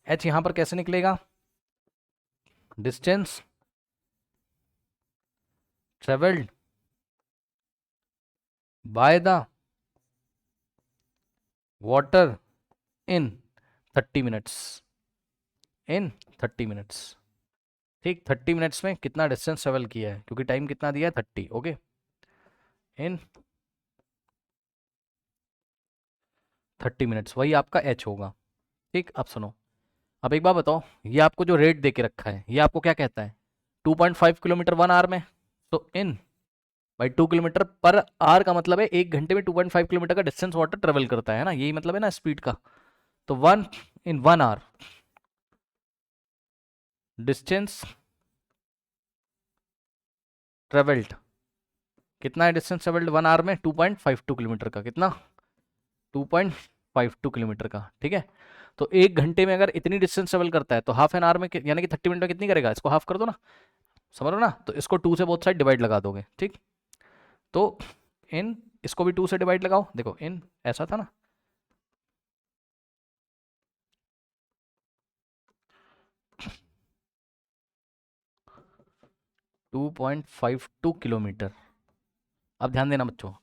एच यहां पर कैसे निकलेगा, distance travelled by the water in 30 minutes, in 30 minutes, ठीक, 30 मिनट्स में कितना डिस्टेंस ट्रेवल किया है, क्योंकि टाइम कितना दिया है 30, ओके, इन 30 मिनट्स, वही आपका एच होगा, ठीक। अब सुनो, अब एक बात बताओ, ये आपको जो रेट दे के रखा है ये आपको क्या कहता है, 2.5 किलोमीटर 1 आवर में, तो इन भाई 2 किलोमीटर पर आवर का मतलब है एक घंटे में 2.5 किलोमीटर का डिस्टेंस वाटर ट्रेवल करता है ना, यही मतलब है ना स्पीड का। तो 1 आवर डिस्टेंस ट्रेवल्ड, कितना है डिस्टेंस ट्रेवल्ड 1 आवर में? 2.52 किलोमीटर का। कितना? 2.52 किलोमीटर का, ठीक है। तो 1 घंटे में अगर इतनी डिस्टेंस ट्रेवल करता है तो हाफ एन आवर में यानी कि 30 मिनट में कितनी करेगा? इसको हाफ कर दो ना, समझ रहे हो ना? तो इसको 2 से बोथ साइड डिवाइड लगा दोगे, ठीक। तो इन इसको भी 2 से डिवाइड लगाओ, देखो इन ऐसा था ना, टू 2.52 किलोमीटर। अब ध्यान देना बच्चों,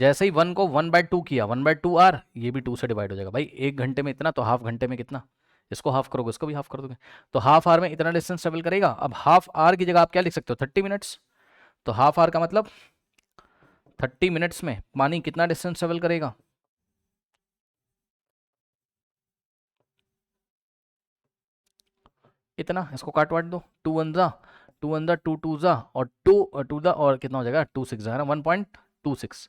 जैसे ही 1 को 1/2 किया, 1/2 आर, ये भी 2 से डिवाइड हो जाएगा भाई। 1 घंटे में इतना, तो हाफ घंटे में कितना? इसको हाफ करोगे, इसको भी हाफ कर दोगे, तो हाफ आवर में इतना डिस्टेंस ट्रेवल करेगा। अब हाफ आवर की जगह आप क्या लिख सकते हो? 30 मिनट्स। तो हाफ आवर का मतलब 30 मिनट्स में पानी कितना डिस्टेंस ट्रेवल करेगा? इतना। इसको काट वाट दो, 2 1 जा 2 2 जा और 2 और कितना हो जाएगा? 2 6 है ना, 1.26,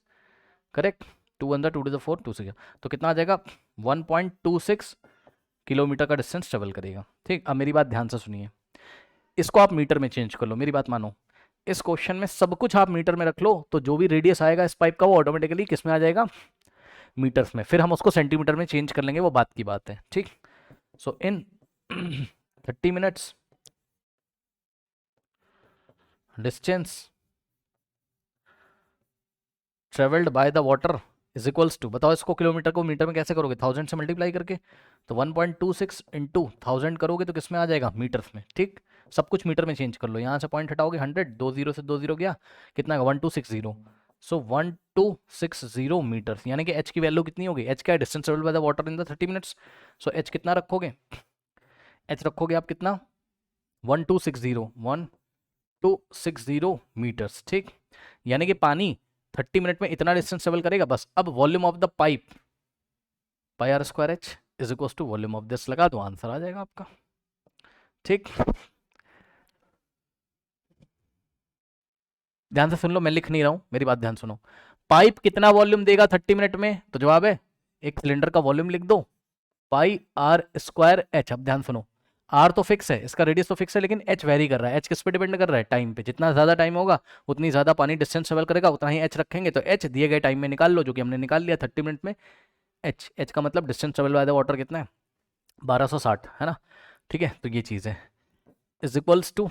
करेक्ट। 2 1 जा 2 2 जा 4 2 6, तो कितना आ जाएगा? 1.26 किलोमीटर का डिस्टेंस ट्रेवल करेगा, ठीक। अब मेरी बात ध्यान से सुनिए, इसको आप मीटर में चेंज कर लो, मेरी बात मानो। इस क्वेश्चन में सब कुछ आप मीटर में रख लो, तो जो भी रेडियस आएगा इस पाइप का वो ऑटोमेटिकली किस में आ जाएगा? मीटर्स में। फिर हम उसको सेंटीमीटर में चेंज कर लेंगे, वो बात की बात है, ठीक। So in 30 minutes distance travelled by the water is equals to, बताओ इसको किलोमीटर को मीटर में कैसे करोगे? 1000 से मल्टीप्लाई करके, तो 1.26 इंटू 1000 करोगे तो किस में आ जाएगा? मीटर्स में, ठीक। सब कुछ मीटर में चेंज कर लो, यहाँ से पॉइंट हटाओगे 100, 2 0 से 2 0 गया, कितना? 1260। सो 1260 मीटर्स, यानी कि एच की वैल्यू कितनी होगी? एच क्या है? Distance travelled by the water in the 30 minutes. So H कितना रखोगे? एच रखोगे आप कितना? 1260 मीटर्स, ठीक। यानी कि पानी 30 मिनट में इतना डिस्टेंस ट्रेवल करेगा, बस। अब volume of the pipe pi r square h is equal to volume of this, लगा दो, आंसर आ जाएगा आपका, ठीक। ध्यान से सुन लो, मैं लिख नहीं रहा हूं, मेरी बात ध्यान सुनो। पाइप कितना वॉल्यूम देगा 30 मिनट में? तो जवाब है, एक सिलेंडर का वॉल्यूम लिख दो, पाई आर स्क्वायर एच। अब ध्यान सुनो, आर तो फिक्स है, इसका रेडियस तो फिक्स है, लेकिन एच वेरी कर रहा है। एच किस पे डिपेंड कर रहा है? टाइम पे। जितना ज्यादा टाइम होगा उतनी ज्यादा पानी डिस्टेंस ट्रेवल करेगा, उतना ही एच रखेंगे। तो एच दिए गए टाइम में निकाल लो, जो कि हमने निकाल लिया 30 मिनट में। एच का मतलब distance travel by the water कितना है? 1260, है ना, ठीक है। तो ये चीज़ है, इज इक्वल्स टू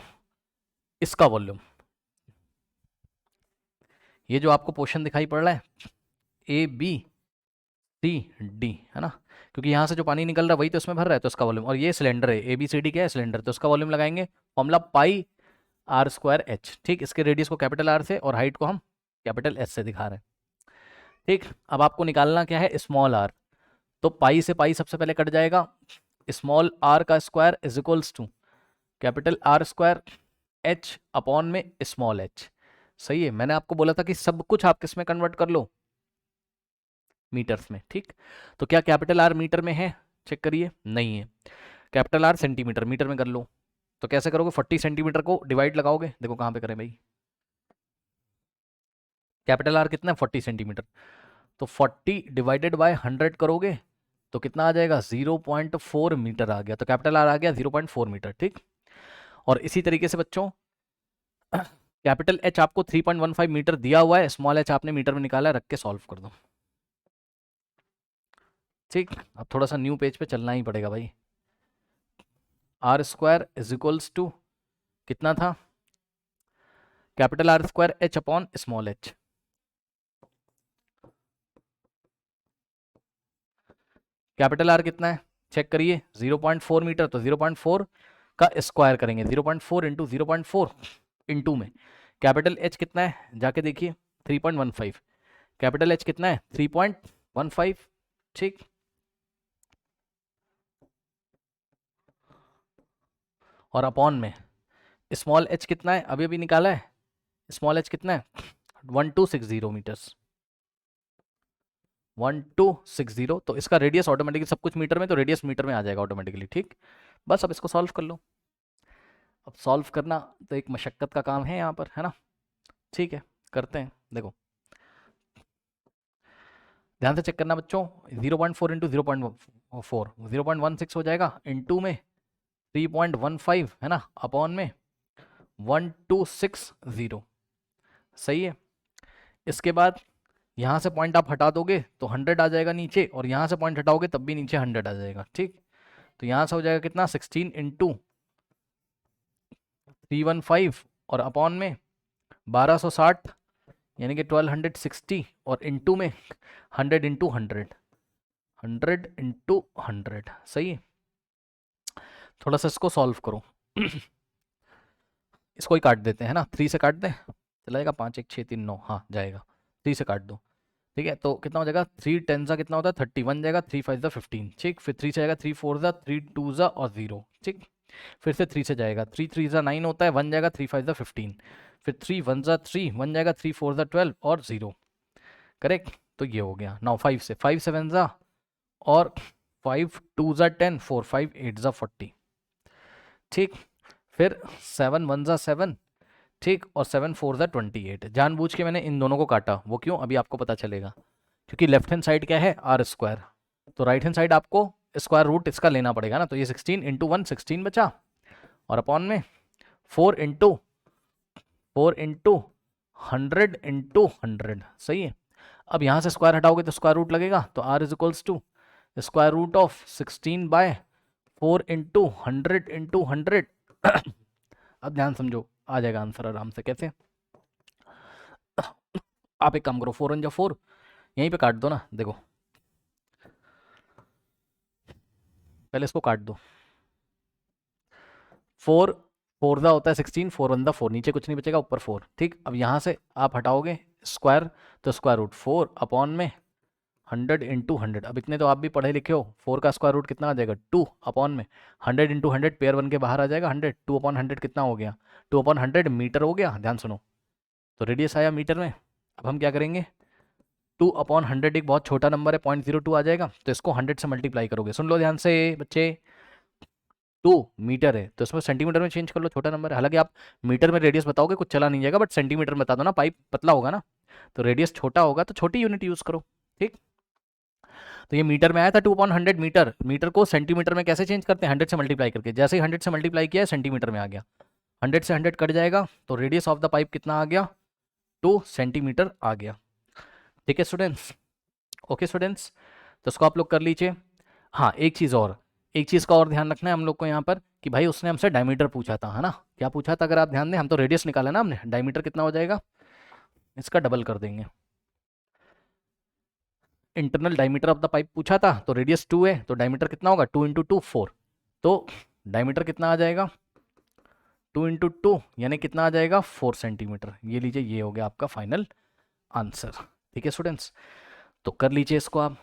इसका वॉल्यूम। ये जो आपको पोर्शन दिखाई पड़ रहा है ए बी सी डी, है ना, क्योंकि यहाँ से जो पानी निकल रहा है वही तो इसमें भर रहा है, तो इसका वॉल्यूम। और ये सिलेंडर है, ए बी सी डी क्या है? सिलेंडर, तो इसका वॉल्यूम लगाएंगे formula pi r square h, ठीक। इसके रेडियस को कैपिटल आर से और हाइट को हम कैपिटल एस से दिखा रहे हैं, ठीक। अब आपको निकालना क्या है? Small r. तो पाई से पाई सबसे पहले कट जाएगा, स्मॉल आर का square is equals to capital r square h upon में स्मॉल एच। सही है, मैंने आपको बोला था कि सब कुछ आप किस में कन्वर्ट कर लो? मीटर्स में, ठीक। तो क्या कैपिटल आर मीटर में है? चेक करिए, नहीं है। कैपिटल आर सेंटीमीटर, मीटर में कर लो। तो कैसे करोगे? 40 सेंटीमीटर को डिवाइड लगाओगे, देखो कहाँ पे करें भाई। कैपिटल आर कितना है? 40 सेंटीमीटर। तो 40 डिवाइडेड बाय 100 करोगे तो कितना आ जाएगा? 0.4 मीटर आ गया। तो कैपिटल आर आ गया 0.4 मीटर, ठीक। और इसी तरीके से बच्चों, कैपिटल एच आपको 3.15 मीटर दिया हुआ है, स्मॉल एच आपने मीटर में निकाला है, रख के सॉल्व कर दो, ठीक। अब थोड़ा सा न्यू पेज पे चलना ही पड़ेगा भाई। R square is equals to कितना था? Capital r square h upon small h. Capital r कितना है? चेक करिए, 0.4 मीटर, तो 0.4 का स्क्वायर करेंगे, 0.4 इंटू 0.4 इंटू में कैपिटल एच कितना है? जाके देखिए, 3.15। कैपिटल एच कितना है? 3.15, ठीक। और अपॉन में स्मॉल एच कितना है? अभी अभी निकाला है। स्मॉल एच कितना है? 1260 मीटर्स, 1260। तो इसका रेडियस ऑटोमेटिकली, सब कुछ मीटर में, तो रेडियस मीटर में आ जाएगा ऑटोमेटिकली, ठीक। बस अब इसको सॉल्व कर लो। अब सॉल्व करना तो एक मशक्क़त का काम है यहाँ पर, है ना, ठीक है, करते हैं। देखो ध्यान से चेक करना बच्चों, 0.4 इंटू 0. और 4 0.16 हो जाएगा, इनटू में 3.15 है ना, अपॉन में 1260। सही है। इसके बाद यहाँ से पॉइंट आप हटा दोगे तो 100 आ जाएगा नीचे, और यहाँ से पॉइंट हटाओगे तब भी नीचे 100 आ जाएगा। ठीक, तो यहाँ से हो जाएगा कितना, 16 इंटू 315 और अपॉन में 1260 यानी कि 1260, और इंटू में 100 इंटू 100, 100 इंटू 100। सही है। थोड़ा सा इसको सॉल्व करो। इसको ही काट देते हैं ना, 3 से काट दें, चलाएगा, 5 1 6 3 9, हाँ जाएगा, 3 से काट दो। ठीक है, तो कितना हो जाएगा, 3 10 सा कितना होता है 31 जाएगा, 3 5 सा 15। ठीक, फिर 3 से जाएगा, 3 4 सा, 3 2 सा और 0। ठीक, फिर से 3 से जाएगा, 3 3 सा 9 होता है, 1 जाएगा, 3 5 सा 15, फिर 3 1 सा 3, 1 जाएगा, 3 4 सा 12 और 0। करेक्ट, तो ये हो गया। नाउ 5 से, 5 7 सा और 5 2 सा 10, 4 5 8 सा 40। ठीक, फिर 7 1 सा 7, ठीक, और 7 4 सा 28। जानबूझ के मैंने इन दोनों को काटा, वो क्यों अभी आपको पता चलेगा, क्योंकि लेफ्ट हैंड साइड क्या है, आर स्क्वायर, तो राइट हैंड साइड आपको स्क्वायर रूट इसका लेना पड़ेगा ना। तो ये 16 इंटू 1 16 बचा, और अपॉन में 4 इंटू 100 इंटू 100। सही है। अब यहाँ से स्क्वायर हटाओगे तो स्क्वायर रूट लगेगा, तो r is equals to square root of 16/4 into 100 into 100। अब ध्यान समझो, आ जाएगा आंसर आराम से। कैसे, आप एक काम करो, 4 1 जा 4, यहीं पे काट दो ना। देखो पहले इसको काट दो, 4 4 दा होता है 16, 4 1 दा 4, नीचे कुछ नहीं बचेगा, ऊपर 4। ठीक, अब यहाँ से आप हटाओगे स्क्वायर, तो स्क्वायर रूट 4 अपॉन में 100 इंटू 100। अब इतने तो आप भी पढ़े लिखे हो, 4 का स्क्वायर रूट कितना आ जाएगा 2 अपॉन में 100 इंटू 100, पेयर बन के बाहर आ जाएगा 100, 2 अपॉन 100 कितना हो गया, 2 अपॉन 100 मीटर हो गया। ध्यान सुनो, तो रेडियस आया मीटर में। अब हम क्या करेंगे, 2 अपॉन 100 एक बहुत छोटा नंबर है, 0.02 आ जाएगा, तो इसको 100 से मल्टीप्लाई करोगे। सुन लो ध्यान से बच्चे, 2 मीटर है तो इसमें सेंटीमीटर में चेंज कर लो, छोटा नंबर है। हालांकि आप मीटर में रेडियस बताओगे कुछ चला नहीं जाएगा, बट सेंटीमीटर में बता दो ना, पाइप पतला होगा ना, तो रेडियस छोटा होगा तो छोटी यूनिट यूज करो। ठीक, तो ये मीटर में आया था 2/100 मीटर, मीटर को सेंटीमीटर में कैसे चेंज करते हैं, 100 से मल्टीप्लाई करके। जैसे ही 100 से मल्टीप्लाई किया है सेंटीमीटर में आ गया, 100 से 100 कट जाएगा, तो रेडियस ऑफ द पाइप कितना आ गया, 2 सेंटीमीटर आ गया। ठीक है स्टूडेंट्स, ओके स्टूडेंट्स, तो इसको आप लोग कर लीजिए। हाँ एक चीज़ और, एक चीज़ का और ध्यान रखना है हम लोग को यहाँ पर, कि भाई उसने हमसे डायमीटर पूछा था, है ना। क्या पूछा था, अगर आप ध्यान दें, हम तो रेडियस निकाला ना हमने, डायमीटर कितना हो जाएगा, इसका डबल कर देंगे। Internal diameter of the pipe पूछा था, तो रेडियस 2 है, तो डायमीटर कितना होगा, 2 इंटू 2 4, तो डायमीटर कितना आ जाएगा, 2 इंटू 2 यानी कितना आ जाएगा, 4 सेंटीमीटर। ये लीजिए, ये हो गया आपका फाइनल आंसर। ठीक है स्टूडेंट्स, तो कर लीजिए इसको आप।